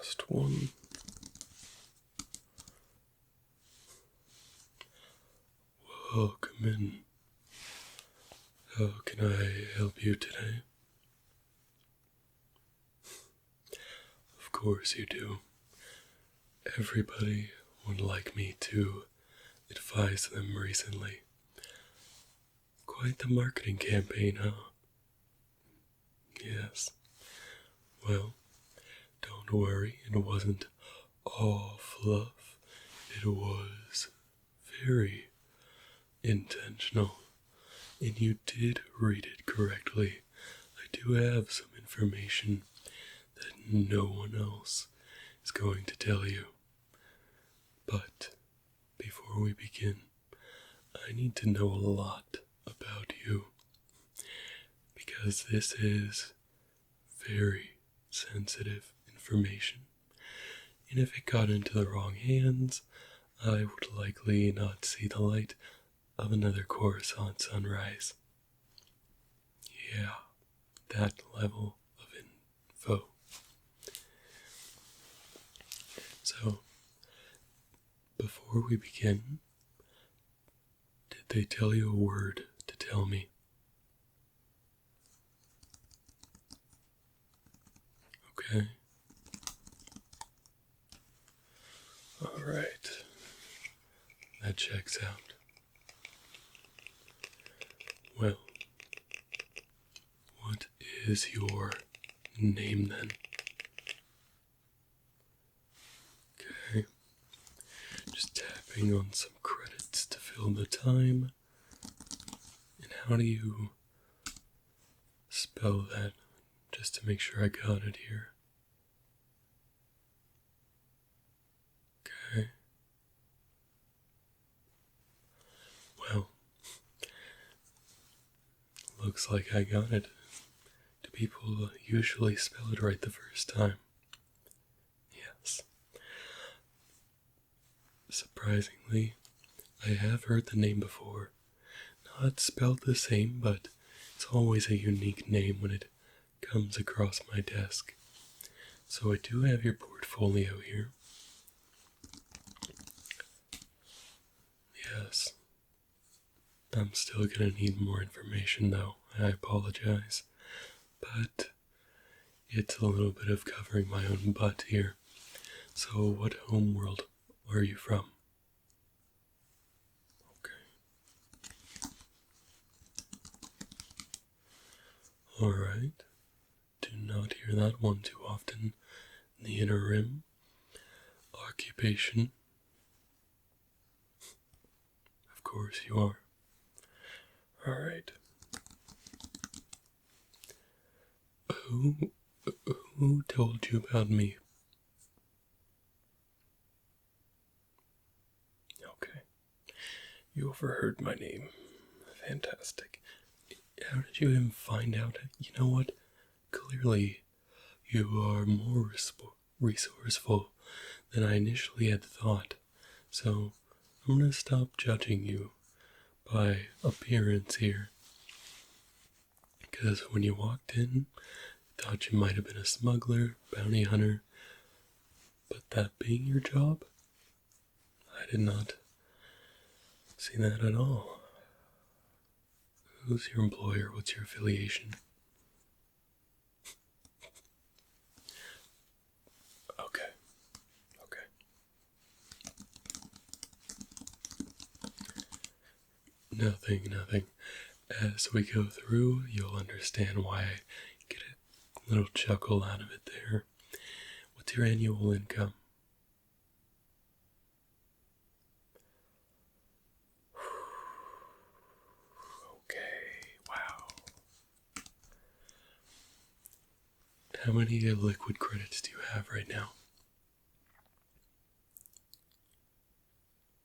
last one. Welcome in. How can I help you today? Of course you do. Everybody would like me to advise them recently. Quite the marketing campaign, huh? Yes. Well, don't worry, it wasn't all fluff. It was very intentional. And you did read it correctly. I do have some information that no one else is going to tell you. But before we begin, I need to know a lot about you. Because this is very sensitive information. And if it got into the wrong hands, I would likely not see the light of another Coruscant sunrise. Yeah, that level of info. So, before we begin, did they tell you a word to tell me? Okay. Alright. That checks out. Well, what is your name then? Okay. Just tapping on some credits to fill the time. And how do you spell that? Just to make sure I got it here. Okay. Well, looks like I got it. Do people usually spell it right the first time? Yes. Surprisingly, I have heard the name before. Not spelled the same, but it's always a unique name when it comes across my desk. So I do have your portfolio here. Yes. I'm still gonna need more information though, I apologize. But it's a little bit of covering my own butt here. So what homeworld are you from? Okay. Alright. Do not hear that one too often. In the Inner Rim. Occupation. Of course you are. Alright. Who told you about me? Okay. You overheard my name. Fantastic. How did you even find out? You know what? Clearly, you are more resourceful than I initially had thought. So, I'm gonna stop judging you by appearance here. Because when you walked in, I thought you might have been a smuggler, bounty hunter. But that being your job, I did not see that at all. Who's your employer? What's your affiliation? Okay. Nothing. As we go through, you'll understand why I get a little chuckle out of it there. What's your annual income? Okay, wow. How many liquid credits do you have right now?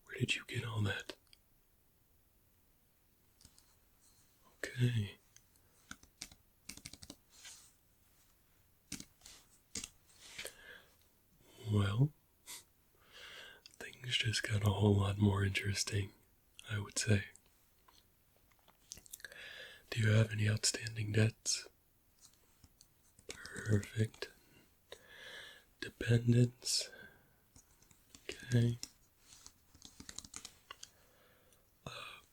Where did you get all that? Okay. Well, things just got a whole lot more interesting, I would say. Do you have any outstanding debts? Perfect. dependents. Okay.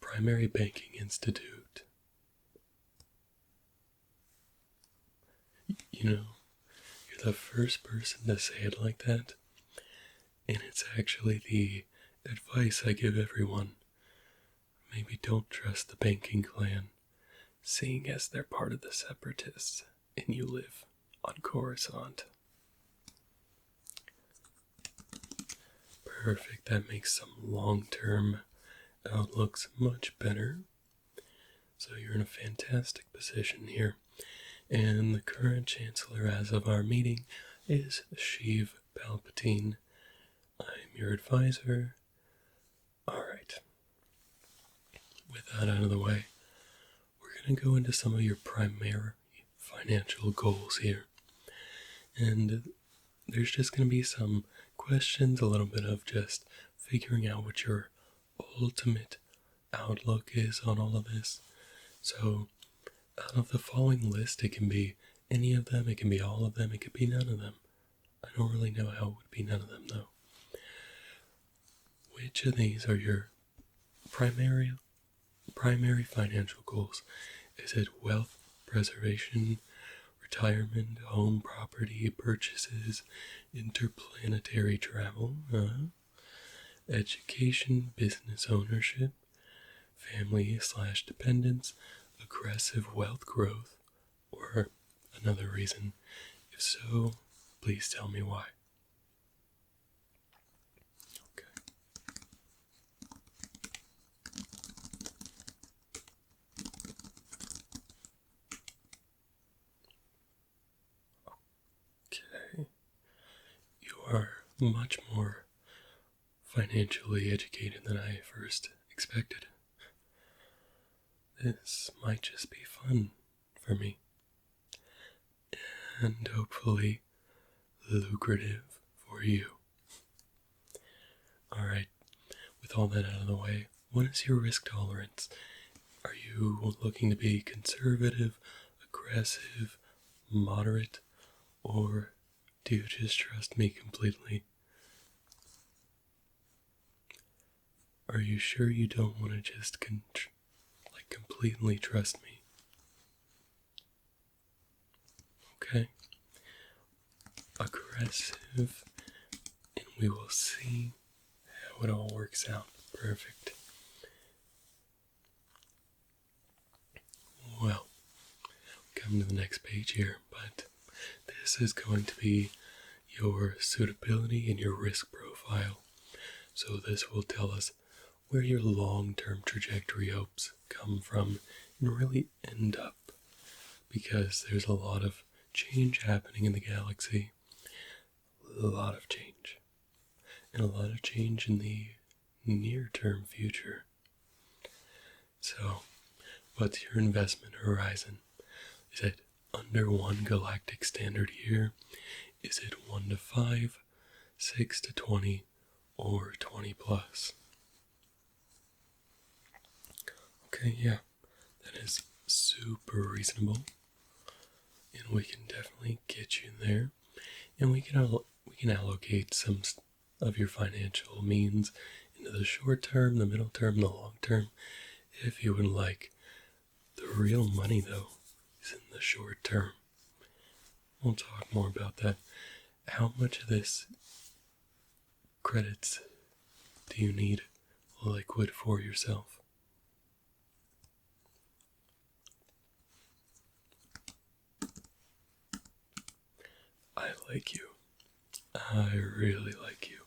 Primary banking institute. You know, you're the first person to say it like that, and it's actually the advice I give everyone. Maybe don't trust the banking clan, seeing as they're part of the separatists, and you live on Coruscant. Perfect, that makes some long-term outlooks much better. So you're in a fantastic position here. And the current chancellor as of our meeting is Sheev Palpatine. I'm your advisor. Alright. With that out of the way, we're going to go into some of your primary financial goals here. And there's just going to be some questions, a little bit of just figuring out what your ultimate outlook is on all of this. So, out of the following list, it can be any of them, it can be all of them, it could be none of them. I don't really know how it would be none of them, though. Which of these are your primary financial goals? Is it wealth preservation, retirement, home property purchases, interplanetary travel, education, business ownership, family/dependence, aggressive wealth growth, or another reason? If so, please tell me why. Okay. You are much more financially educated than I first expected. This might just be fun for me. And hopefully lucrative for you. Alright, with all that out of the way, what is your risk tolerance? Are you looking to be conservative, aggressive, moderate, or do you just trust me completely? Are you sure you don't want to just completely trust me? Okay. Aggressive, and we will see how it all works out. Perfect. Well, come to the next page here, but this is going to be your suitability and your risk profile. So this will tell us where your long-term trajectory hopes come from and really end up, because there's a lot of change happening in the galaxy. A lot of change. And a lot of change in the near-term future. So, what's your investment horizon? Is it under 1 galactic standard year? Is it 1 to 5, 6 to 20, or 20 plus? Okay, yeah, that is super reasonable. And we can definitely get you there. And we can allocate some of your financial means into the short term, the middle term, the long term, if you would like. The real money, though, is in the short term. We'll talk more about that. How much of this credits do you need liquid for yourself? I like you. I really like you.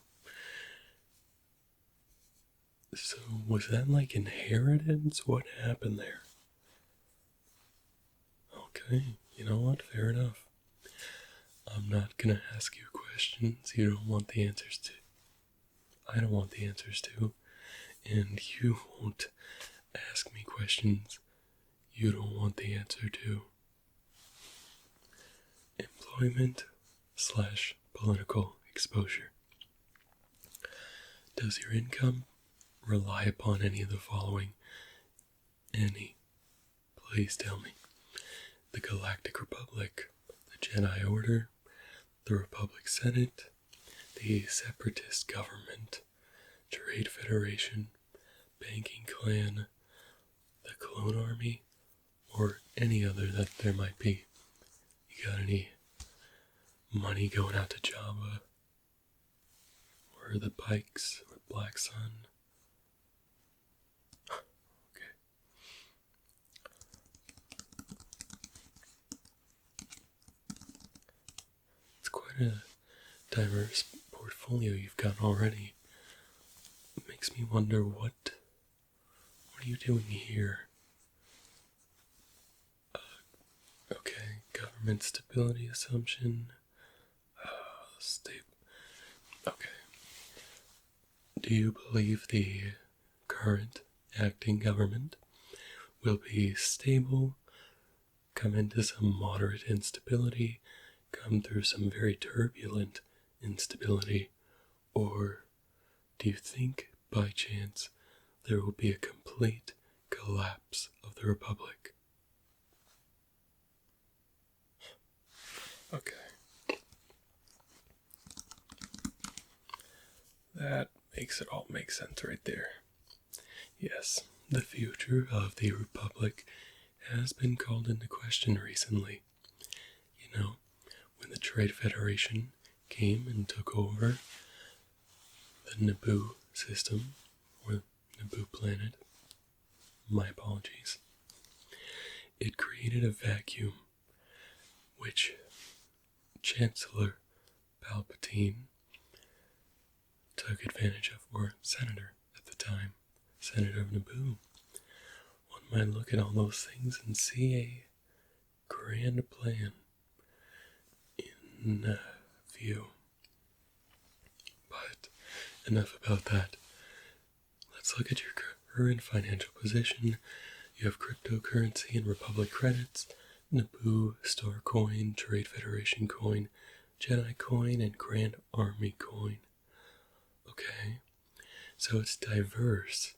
So, was that like inheritance? What happened there? Okay, you know what? Fair enough. I'm not gonna ask you questions you don't want the answers to. I don't want the answers to. And you won't ask me questions you don't want the answer to. Employment/political exposure. Does your income rely upon any of the following? Any. Please tell me. The Galactic Republic, the Jedi Order, the Republic Senate, the Separatist Government, Trade Federation, Banking Clan, the Clone Army, or any other that there might be. You got any money going out to Java, or the Pikes, or Black Sun? Okay. It's quite a diverse portfolio you've got already. It makes me wonder what are you doing here? Okay, government stability assumption. Okay. Do you believe the current acting government will be stable, come into some moderate instability, come through some very turbulent instability, or do you think, by chance, there will be a complete collapse of the Republic? Okay. That makes it all make sense right there. Yes, the future of the Republic has been called into question recently. You know, when the Trade Federation came and took over the Naboo system, or Naboo planet, my apologies, it created a vacuum which Chancellor Palpatine took advantage of, or Senator at the time, Senator of Naboo. One might look at all those things and see a grand plan in view. But enough about that. Let's look at your current financial position. You have cryptocurrency and Republic credits, Naboo Star Coin, Trade Federation Coin, Jedi Coin, and Grand Army Coin. Okay, so it's diverse,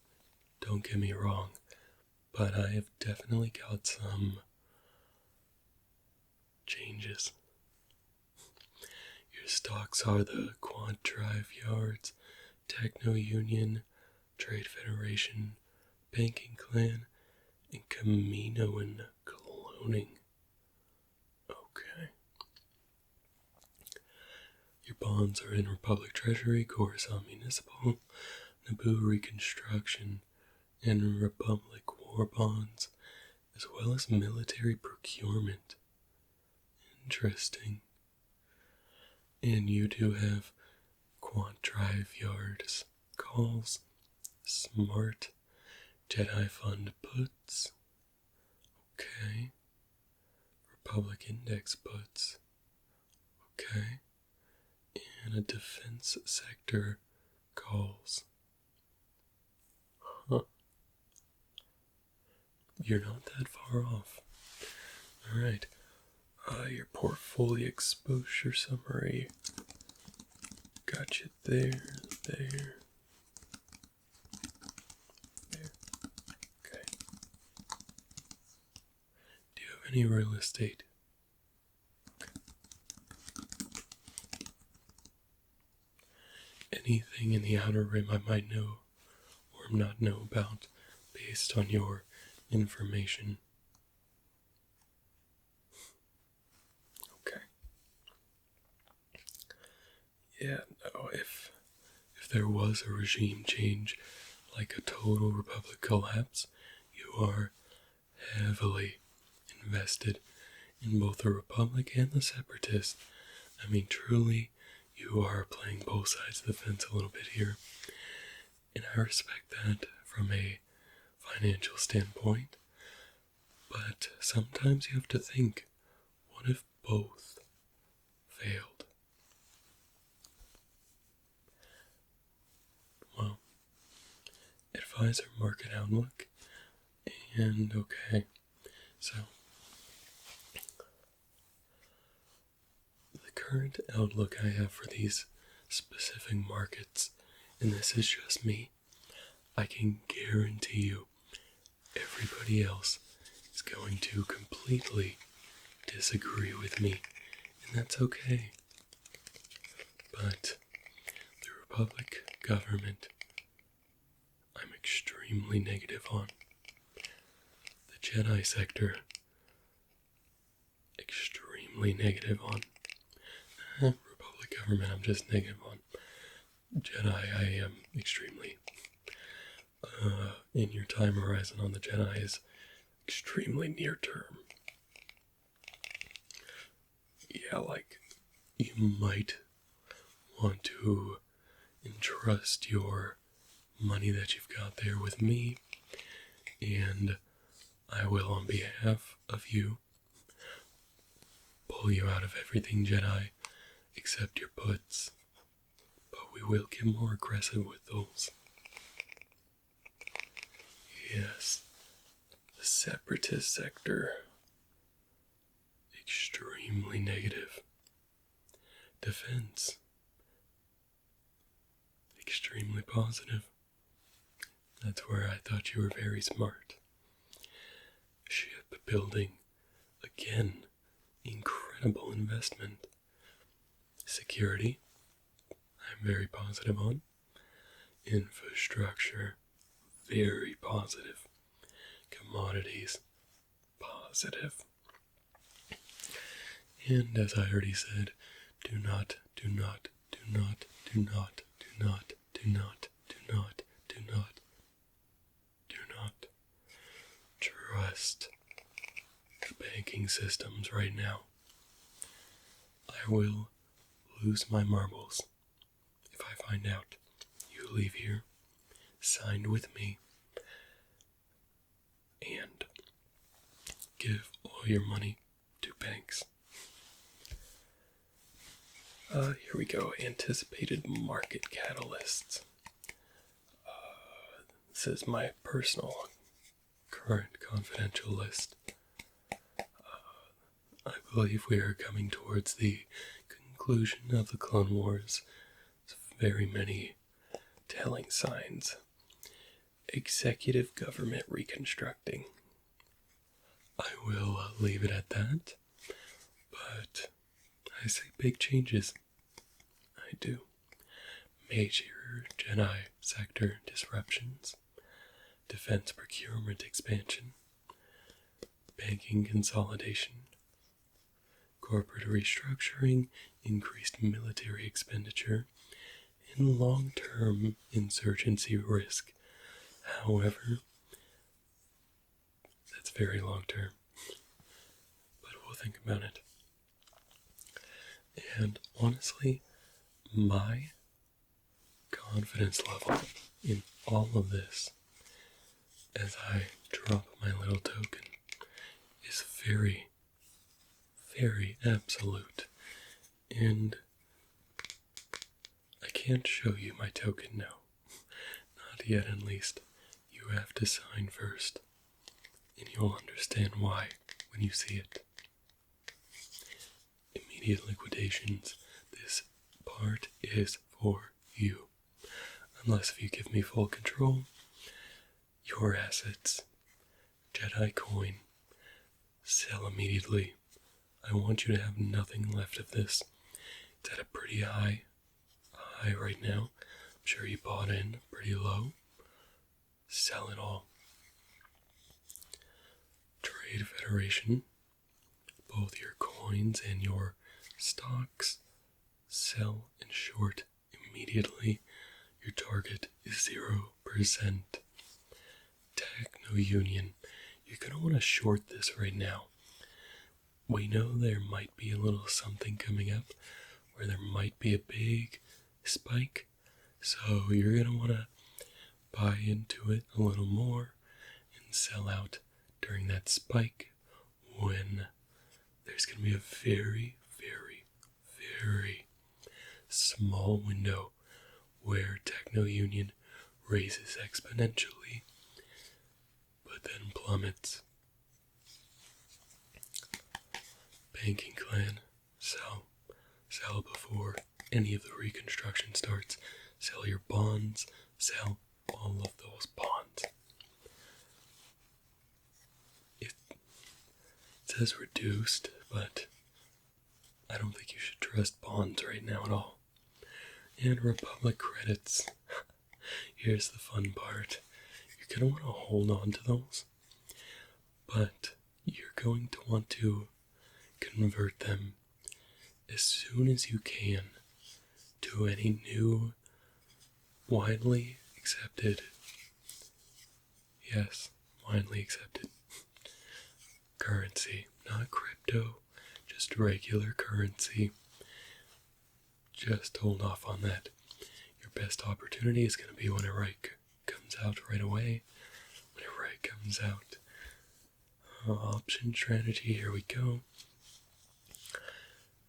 don't get me wrong, but I have definitely got some changes. Your stocks are the Quad Drive Yards, Techno Union, Trade Federation, Banking Clan, and Camino and Cloning. Okay. Your bonds are in Republic Treasury, Coruscant Municipal, Naboo Reconstruction, and Republic War Bonds, as well as military procurement. Interesting. And you do have Quad Drive Yards calls, Smart Jedi Fund puts, okay, Republic Index puts, okay, and a defense sector calls. Huh. You're not that far off. Alright, your portfolio exposure summary. Got you there. Okay. Do you have any real estate? Okay. Anything in the outer rim I might know or not know about based on your information? Okay. Yeah, no, if there was a regime change, like a total Republic collapse, you are heavily invested in both the Republic and the Separatists. I mean, truly, you are playing both sides of the fence a little bit here. And I respect that from a financial standpoint. But sometimes you have to think, what if both failed? Well, advisor market outlook, and okay, so the current outlook I have for these specific markets, and this is just me, I can guarantee you everybody else is going to completely disagree with me, and that's okay. But the Republic government, I'm extremely negative on. The Jedi sector, extremely negative on. Republic government, I'm just negative on. Jedi, I am extremely. In your time horizon on the Jedi is extremely near term. Yeah, like, you might want to entrust your money that you've got there with me, and I will, on behalf of you, pull you out of everything Jedi except your puts, but we will get more aggressive with those. Yes, the Separatist sector, extremely negative. Defense, extremely positive. That's where I thought you were very smart. Shipbuilding, again, incredible investment. Security, I'm very positive on. Infrastructure, very positive. Commodities, positive. And as I already said, do not trust the banking systems right now. I will lose my marbles if I find out you leave here, signed with me, and give all your money to banks. Here we go. Anticipated market catalysts. This is my personal current confidential list. I believe we are coming towards the conclusion of the Clone Wars. There's very many telling signs. Executive government reconstructing. I will leave it at that, but I say big changes. I do. Major Jedi sector disruptions, defense procurement expansion, banking consolidation, corporate restructuring, increased military expenditure, and long-term insurgency risk. However, that's very long-term, but we'll think about it. And honestly, my confidence level in all of this, as I drop my little token, is very, very absolute. And I can't show you my token now. Not yet, at least. You have to sign first, and you'll understand why when you see it. Immediate liquidations. This part is for you. Unless if you give me full control, your assets, Jedi coin, sell immediately. I want you to have nothing left of this. It's at a pretty high right now. I'm sure you bought in pretty low. Sell it all. Trade Federation, both your coins and your stocks, sell and short immediately. Your target is 0%. Techno Union, you're going to want to short this right now. We know there might be a little something coming up where there might be a big spike, so you're going to want to buy into it a little more and sell out during that spike when there's going to be a very, very, very small window where Techno Union raises exponentially but then plummets. Banking clan, sell before any of the reconstruction starts. Sell your bonds, sell all of those bonds. It says reduced, but I don't think you should trust bonds right now at all. And Republic credits. Here's the fun part. You're going to want to hold on to those, but you're going to want to convert them as soon as you can to any new, widely accepted, yes, widely accepted currency. Not crypto, just regular currency. Just hold off on that. Your best opportunity is going to be when a right comes out right away. When a right comes out. Option strategy, here we go.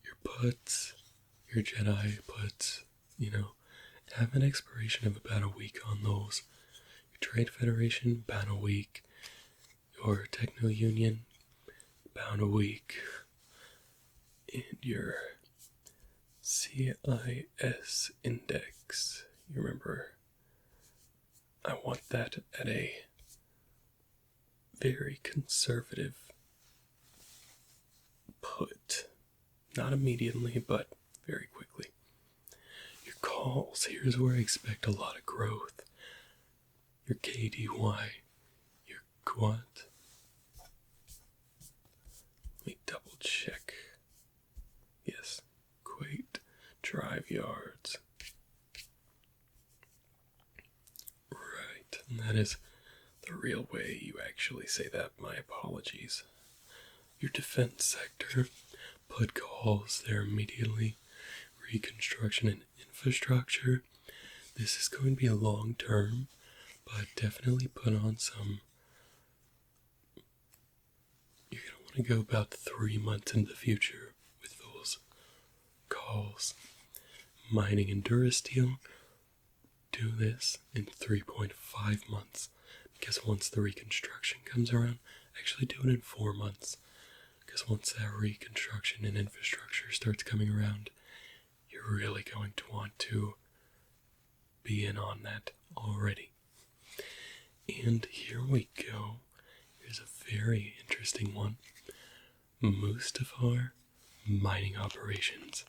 Your puts, your Jedi puts, have an expiration of about a week on those. Your Trade Federation, about a week. Your Techno Union, about a week. And your CIS index, you remember, I want that at a very conservative put. Not immediately, but very quickly. Your calls, here's where I expect a lot of growth. Your KDY, your quant. Let me double check. Yes, Quate, drive yards. Right, and that is the real way you actually say that. My apologies. Your defense sector, put calls there immediately. Reconstruction and infrastructure. This is going to be long term, but definitely put on some. You're going to want to go about 3 months into the future with those calls. Mining and Durasteel, do this in 3.5 months, because once the reconstruction comes around, actually do it in 4 months, because once that reconstruction and infrastructure starts coming around, you're really going to want to be in on that already. And here we go. Here's a very interesting one. Mustafar mining operations.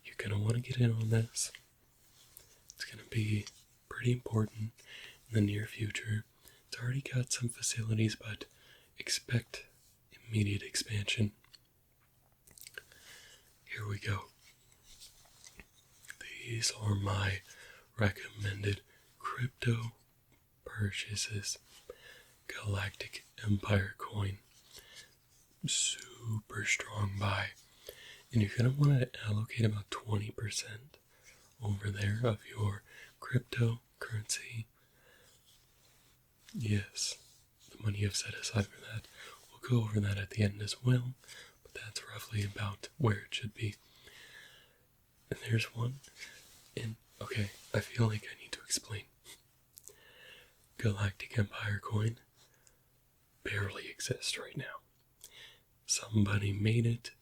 You're going to want to get in on this. It's going to be pretty important in the near future. It's already got some facilities, but expect immediate expansion. Here we go. These are my recommended crypto purchases. Galactic Empire coin. Super strong buy. And you're going to want to allocate about 20% over there of your cryptocurrency. Yes, the money you've set aside for that. We'll go over that at the end as well, but that's roughly about where it should be. And there's one. And, okay, I feel like I need to explain. Galactic Empire coin barely exists right now. Somebody made it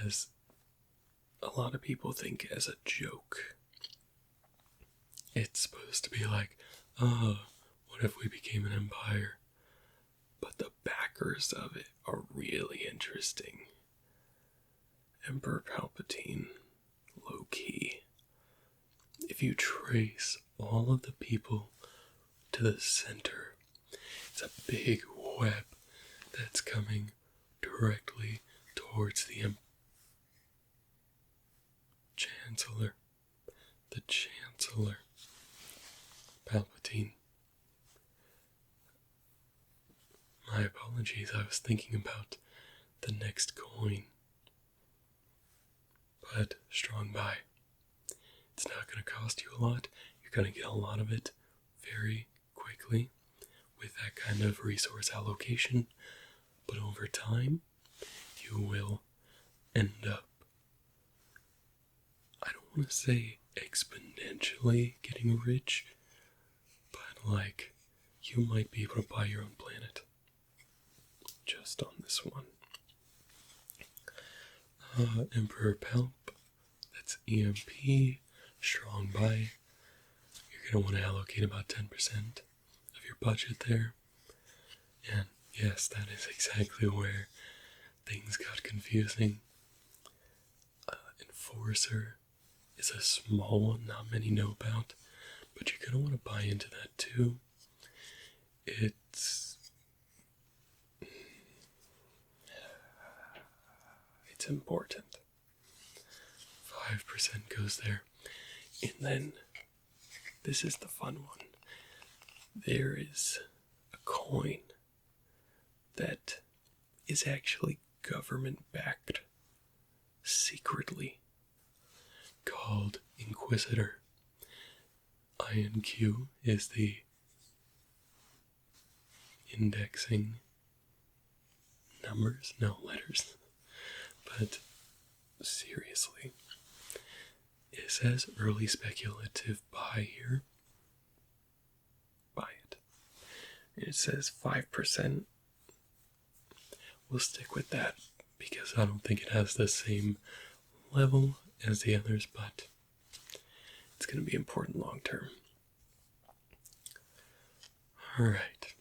as a lot of people think as a joke. It's supposed to be like, oh, what if we became an empire? But the backers of it are really interesting. Emperor Palpatine, low key. If you trace all of the people to the center, it's a big web that's coming directly towards the Chancellor. The Chancellor. Palpatine. My apologies, I was thinking about the next coin. But strong buy. It's not going to cost you a lot. You're going to get a lot of it very quickly with that kind of resource allocation. But over time, you will end up, I don't want to say exponentially getting rich, but like, you might be able to buy your own planet. Just on this one. Emperor Palp, that's EMP, strong buy. You're going to want to allocate about 10% of your budget there. And yes, that is exactly where things got confusing. Enforcer is a small one not many know about, but you're going to want to buy into that too. It's important. 5% goes there. And then, this is the fun one. There is a coin that is actually government-backed secretly, called Inquisitor. INQ is the indexing numbers, no letters. But seriously, it says early speculative buy here. Buy it. It says 5%. We'll stick with that because I don't think it has the same level as the others, but it's going to be important long term. Alright.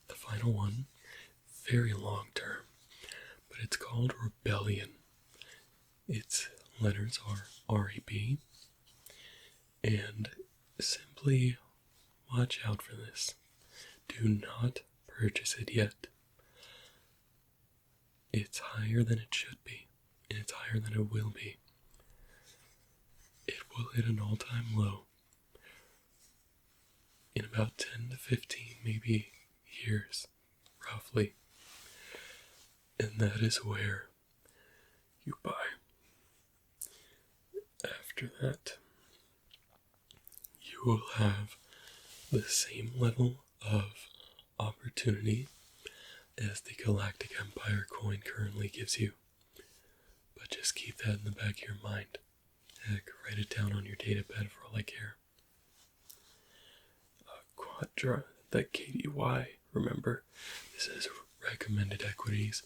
The final one, very long term, but it's called Rebellion. Its letters are REB, and simply watch out for this. Do not purchase it yet. It's higher than it should be, and it's higher than it will be. It will hit an all-time low in about 10 to 15, maybe years, roughly. And that is where you buy. After that, you will have the same level of opportunity as the Galactic Empire coin currently gives you. But just keep that in the back of your mind. Heck, write it down on your datapad for all I care. Quadra, the KDY, remember, this is recommended equities.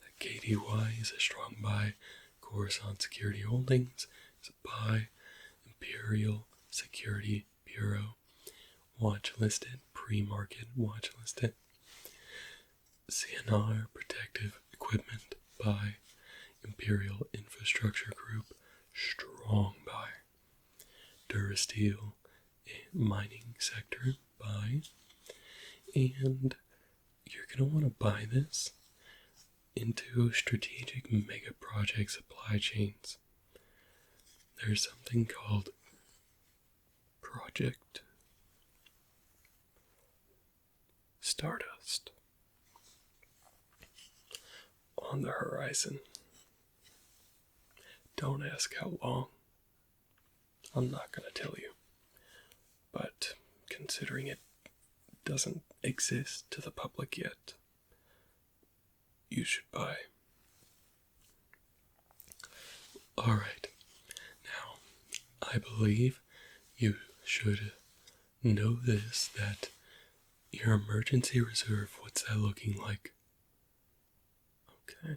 The KDY is a strong buy. Coruscant Security Holdings is a buy. Imperial Security Bureau, watch listed, pre-market watch listed. CNR Protective Equipment buy. Imperial Infrastructure Group, strong buy. Durasteel Mining Sector buy. And you're going to want to buy this into strategic mega project supply chains. There's something called Project Stardust on the horizon. Don't ask how long. I'm not going to tell you. But considering it doesn't exist to the public yet, you should buy. Alright, now, I believe you should know this, that your emergency reserve, what's that looking like? Okay,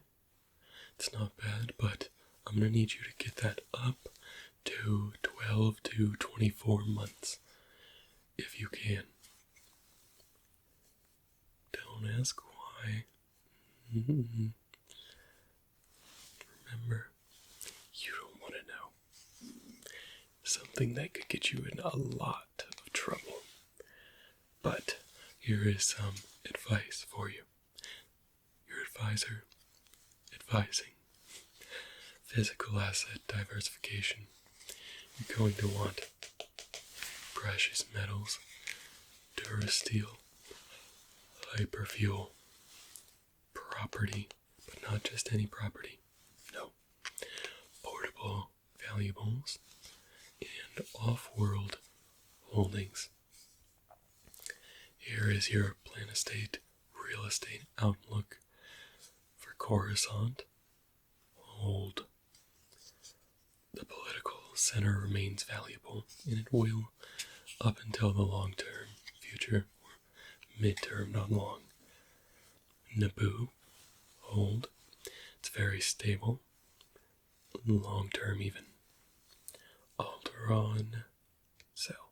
it's not bad, but I'm going to need you to get that up to 12 to 24 months, if you can. Don't ask why. Remember, you don't want to know. Something that could get you in a lot of trouble. But here is some advice for you. Your advisor advising. Physical asset diversification. You're going to want precious metals, Durasteel, hyperfuel, property, but not just any property. No. Portable valuables and off-world holdings. Here is your real estate outlook for Coruscant. Hold. The political center remains valuable, and it will up until the long-term future, or mid-term, not long. Naboo, hold. It's very stable, long-term even. Alderaan, sell.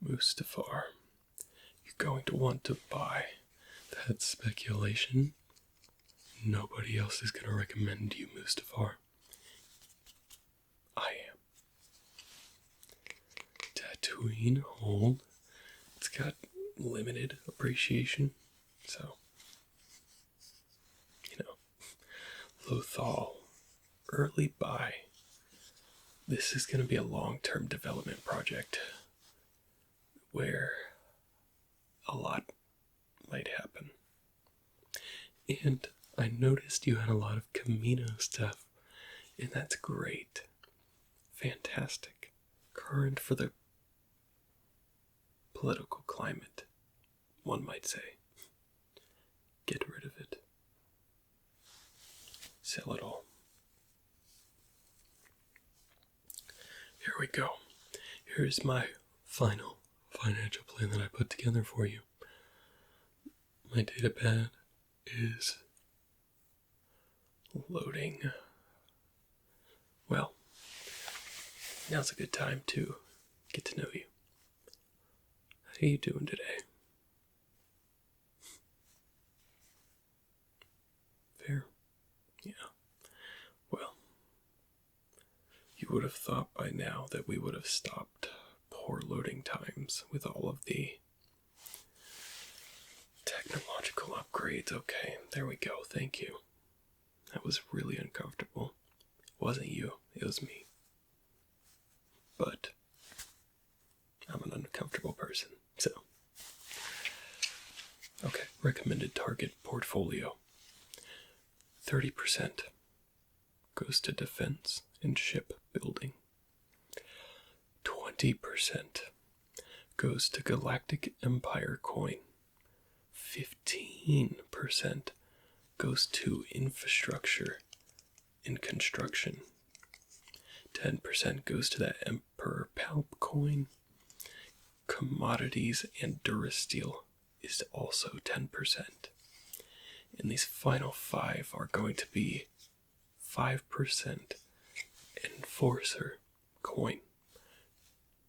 Mustafar, you're going to want to buy. That's speculation. Nobody else is going to recommend you Mustafar. between hold. It's got limited appreciation, so, Lothal, early buy. This is going to be a long-term development project where a lot might happen. And I noticed you had a lot of Camino stuff, and that's great. Fantastic. Current for the political climate, one might say. Get rid of it. Sell it all. Here we go. Here's my final financial plan that I put together for you. My data pad is loading. Well, now's a good time to get to know you. How you doing today? Fair? Yeah. Well, you would have thought by now that we would have stopped poor loading times with all of the technological upgrades. Okay, there we go. Thank you. That was really uncomfortable. It wasn't you, it was me. But I'm an uncomfortable person, so. Okay, recommended target portfolio. 30% goes to defense and shipbuilding. 20% goes to Galactic Empire coin. 15% goes to infrastructure and construction. 10% goes to that Emperor Palp coin. Commodities and Durasteel is also 10%. And these final 5 are going to be 5% Enforcer coin,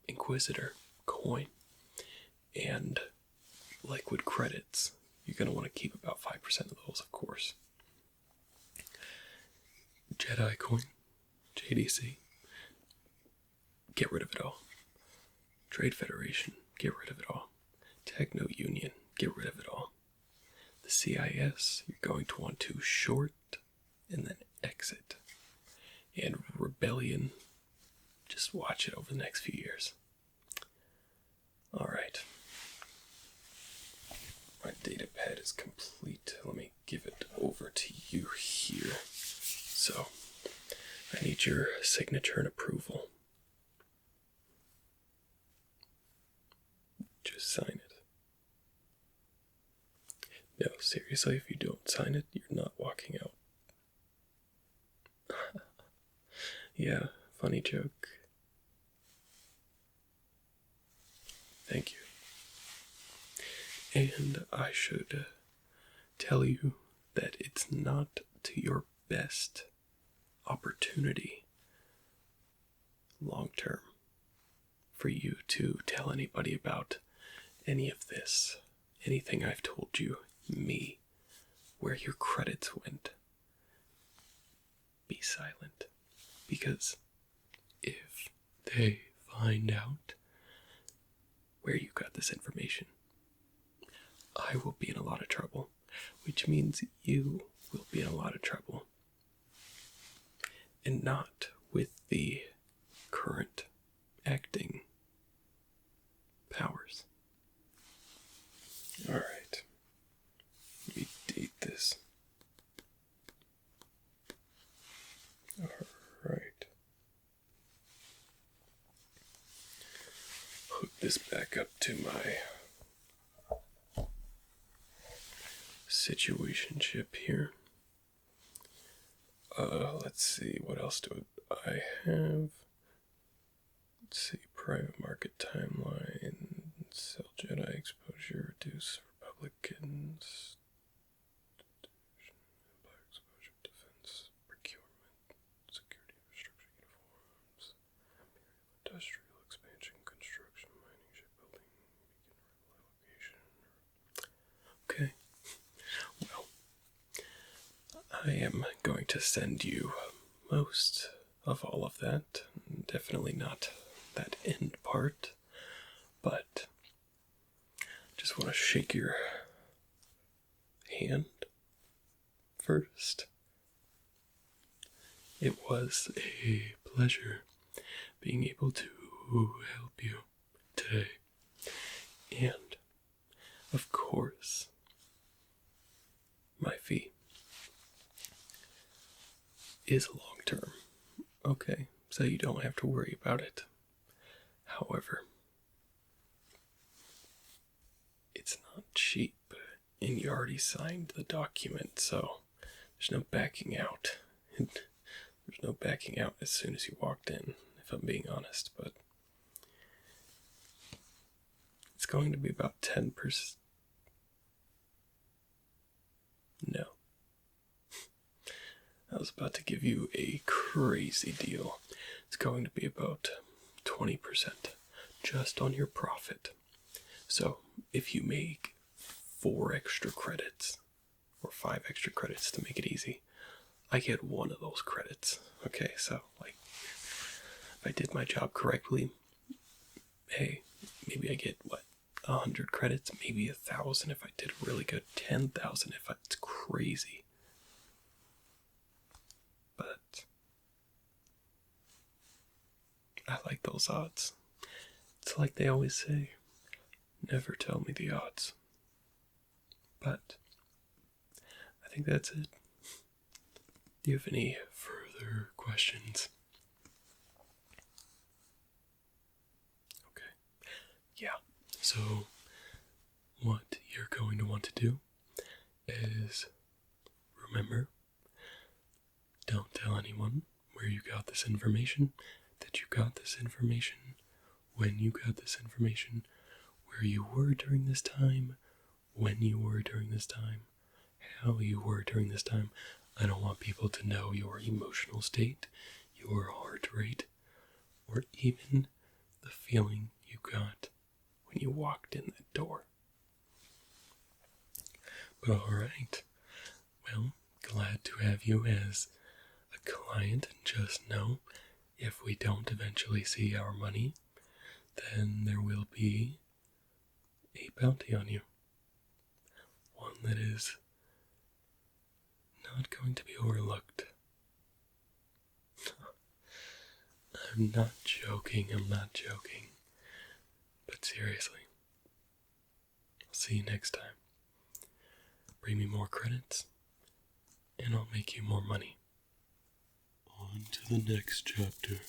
Inquisitor coin, and liquid credits. You're going to want to keep about 5% of those, of course. Jedi coin, JDC, get rid of it all. Trade Federation, get rid of it all. Techno Union, get rid of it all. The CIS, you're going to want to short and then exit. And Rebellion, just watch it over the next few years. Alright. My data pad is complete. Let me give it over to you here. So, I need your signature and approval. Just sign it. No, seriously, if you don't sign it, you're not walking out. Yeah, funny joke. Thank you. And I should tell you that it's not to your best opportunity long term for you to tell anybody about any of this, anything I've told you, me, where your credits went. Be silent, because if they find out where you got this information, I will be in a lot of trouble, which means you will be in a lot of trouble. And not with the current acting powers. Alright. Let me date this. Alright. Hook this back up to my situationship here. Let's see, what else do I have? Let's see, private market timeline, sell Jedi exposure, reduce Republicans, empire exposure, defense, procurement, security infrastructure, uniforms, industrial expansion, construction, mining, shipbuilding, allocation. Okay. Well, I am going to send you most of all of that. Definitely not that end part. But just want to shake your hand first. It was a pleasure being able to help you today. And, of course, my fee is long term. Okay, so you don't have to worry about it. However, it's not cheap, and you already signed the document, so there's no backing out. There's no backing out as soon as you walked in, if I'm being honest, but it's going to be about 10%. No. I was about to give you a crazy deal. It's going to be about 20% just on your profit. So if you make 4 extra credits, or 5 extra credits to make it easy, I get 1 of those credits. Okay, so if I did my job correctly, hey, maybe I get 100 credits, maybe 1,000 if I did really good, 10,000 if it's crazy. But I like those odds. It's like they always say, never tell me the odds. But I think that's it. Do you have any further questions? Okay. Yeah. So, what you're going to want to do is remember, don't tell anyone where you got this information, that you got this information, when you got this information, where you were during this time, when you were during this time, how you were during this time. I don't want people to know your emotional state, your heart rate, or even the feeling you got when you walked in the door. But alright, well, glad to have you as a client, and just know, if we don't eventually see our money, then there will be a bounty on you. One that is not going to be overlooked. I'm not joking. But seriously, I'll see you next time. Bring me more credits, and I'll make you more money. On to the next chapter.